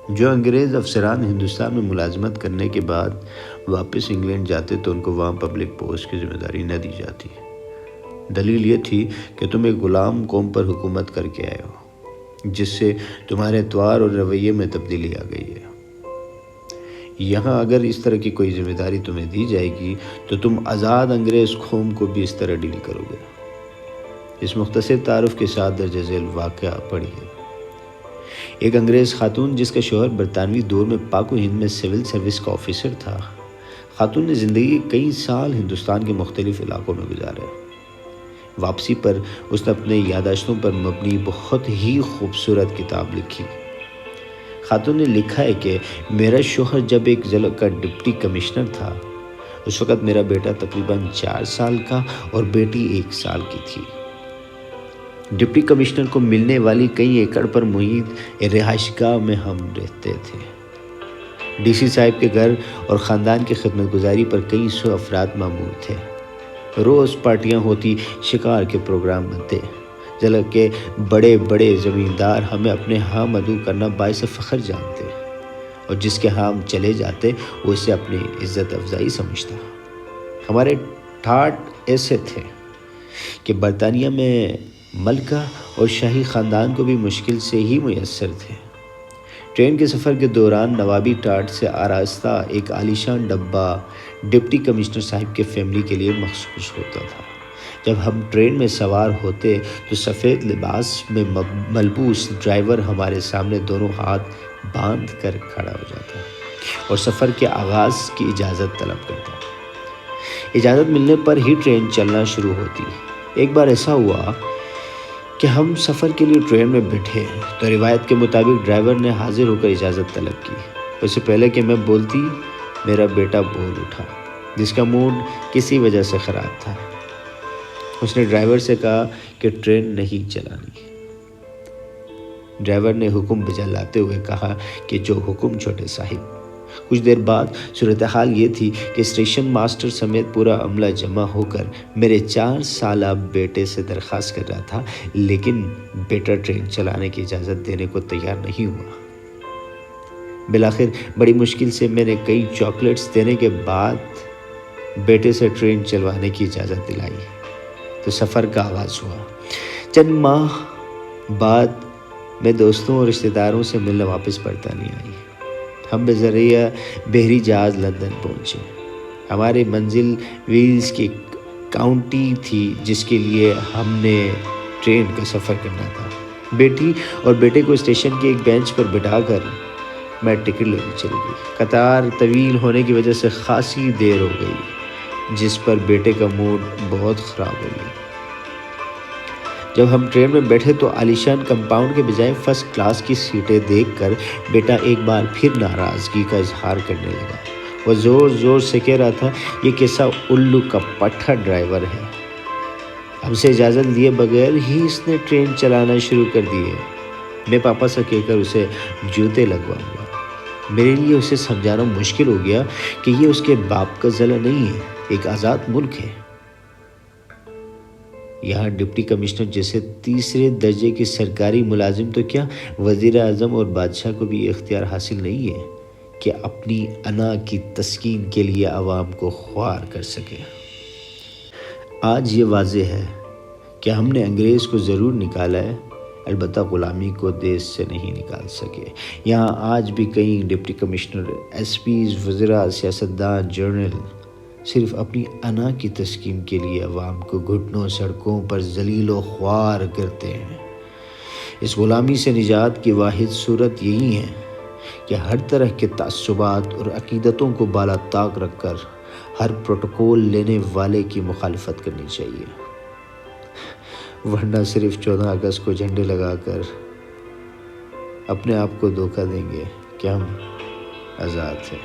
جو انگریز افسران ہندوستان میں ملازمت کرنے کے بعد واپس انگلینڈ جاتے تو ان کو وہاں پبلک پوسٹ کی ذمہ داری نہ دی جاتی۔ دلیل یہ تھی کہ تم ایک غلام قوم پر حکومت کر کے آئے ہو، جس سے تمہارے اطوار اور رویے میں تبدیلی آ گئی ہے۔ یہاں اگر اس طرح کی کوئی ذمہ داری تمہیں دی جائے گی تو تم آزاد انگریز قوم کو بھی اس طرح ڈیل کرو گے۔ اس مختصر تعارف کے ساتھ درج ذیل واقعہ پڑھیے۔ ایک انگریز خاتون جس کا شوہر برطانوی دور میں پاک و ہند میں سول سروس کا آفیسر تھا۔ خاتون نے زندگی کئی سال ہندوستان کے مختلف علاقوں میں گزارے۔ واپسی پر اس نے اپنے یادداشتوں پر مبنی بہت ہی خوبصورت کتاب لکھی۔ خاتون نے لکھا ہے کہ میرا شوہر جب ایک ضلع کا ڈپٹی کمشنر تھا، اس وقت میرا بیٹا تقریباً 4 سال کا اور بیٹی 1 سال کی تھی۔ ڈپٹی کمشنر کو ملنے والی کئی ایکڑ پر محیط رہائش گاہ میں ہم رہتے تھے۔ ڈی سی صاحب کے گھر اور خاندان کی خدمت گزاری پر کئی سو افراد معمور تھے۔ روز پارٹیاں ہوتی، شکار کے پروگرام بنتے۔ ضلع کے بڑے بڑے زمیندار ہمیں اپنے ہاں مدعو کرنا باعث فخر جانتے، اور جس کے ہاں ہم چلے جاتے وہ اسے اپنی عزت افزائی سمجھتا۔ ہمارے ٹھاٹ ایسے تھے کہ برطانیہ میں ملکہ اور شاہی خاندان کو بھی مشکل سے ہی میسر تھے۔ ٹرین کے سفر کے دوران نوابی ٹاٹ سے آراستہ ایک عالیشان ڈبہ ڈپٹی کمشنر صاحب کے فیملی کے لیے مخصوص ہوتا تھا۔ جب ہم ٹرین میں سوار ہوتے تو سفید لباس میں ملبوس ڈرائیور ہمارے سامنے دونوں ہاتھ باندھ کر کھڑا ہو جاتا اور سفر کے آغاز کی اجازت طلب کرتا۔ اجازت ملنے پر ہی ٹرین چلنا شروع ہوتی۔ ایک بار ایسا ہوا کہ ہم سفر کے لیے ٹرین میں بیٹھے تو روایت کے مطابق ڈرائیور نے حاضر ہو کر اجازت طلب کی۔ اس سے پہلے کہ میں بولتی میرا بیٹا بول اٹھا، جس کا موڈ کسی وجہ سے خراب تھا۔ اس نے ڈرائیور سے کہا کہ ٹرین نہیں چلانی۔ ڈرائیور نے حکم بجلاتے ہوئے کہا کہ جو حکم چھوٹے صاحب۔ کچھ دیر بعد صورتحال یہ تھی کہ اسٹیشن ماسٹر سمیت پورا عملہ جمع ہو کر میرے 4 سالہ بیٹے سے درخواست کر رہا تھا، لیکن بیٹا ٹرین چلانے کی اجازت دینے کو تیار نہیں ہوا۔ بالآخر بڑی مشکل سے میں نے کئی چاکلیٹس دینے کے بعد بیٹے سے ٹرین چلوانے کی اجازت دلائی تو سفر کا آغاز ہوا۔ چند ماہ بعد میں دوستوں اور رشتہ داروں سے ملنے واپس برطانیہ آئی۔ ہم بذریعہ بحری جہاز لندن پہنچے۔ ہماری منزل ویلز کی کاؤنٹی تھی جس کے لیے ہم نے ٹرین کا سفر کرنا تھا۔ بیٹی اور بیٹے کو اسٹیشن کے ایک بینچ پر بٹھا کر میں ٹکٹ لینے چلی گئی۔ قطار طویل ہونے کی وجہ سے خاصی دیر ہو گئی، جس پر بیٹے کا موڈ بہت خراب ہو گیا۔ جب ہم ٹرین میں بیٹھے تو عالیشان کمپاؤنڈ کے بجائے فرسٹ کلاس کی سیٹیں دیکھ کر بیٹا ایک بار پھر ناراضگی کا اظہار کرنے لگا۔ وہ زور زور سے کہہ رہا تھا یہ کیسا الو کا پٹھا ڈرائیور ہے، ہم سے اجازت لیے بغیر ہی اس نے ٹرین چلانا شروع کر دی ہے۔ میں پاپا سے کہہ کر اسے جوتے لگواؤں گا۔ میرے لیے اسے سمجھانا مشکل ہو گیا کہ یہ اس کے باپ کا ضلع نہیں ہے، ایک آزاد ملک ہے۔ یہاں ڈپٹی کمشنر جیسے 3 درجے کی سرکاری ملازم تو کیا، وزیر اعظم اور بادشاہ کو بھی اختیار حاصل نہیں ہے کہ اپنی انا کی تسکین کے لیے عوام کو خوار کر سکے۔ آج یہ واضح ہے کہ ہم نے انگریز کو ضرور نکالا ہے، البتہ غلامی کو دیش سے نہیں نکال سکے۔ یہاں آج بھی کئی ڈپٹی کمشنر، ایس پیز، وزراء، سیاستدان، جنرل صرف اپنی انا کی تسکین کے لیے عوام کو گھٹنوں سڑکوں پر ذلیل و خوار کرتے ہیں۔ اس غلامی سے نجات کی واحد صورت یہی ہے کہ ہر طرح کے تعصبات اور عقیدتوں کو بالا طاق رکھ کر ہر پروٹوکول لینے والے کی مخالفت کرنی چاہیے، ورنہ صرف 14 اگست کو جھنڈے لگا کر اپنے آپ کو دھوکہ دیں گے کہ ہم آزاد ہیں۔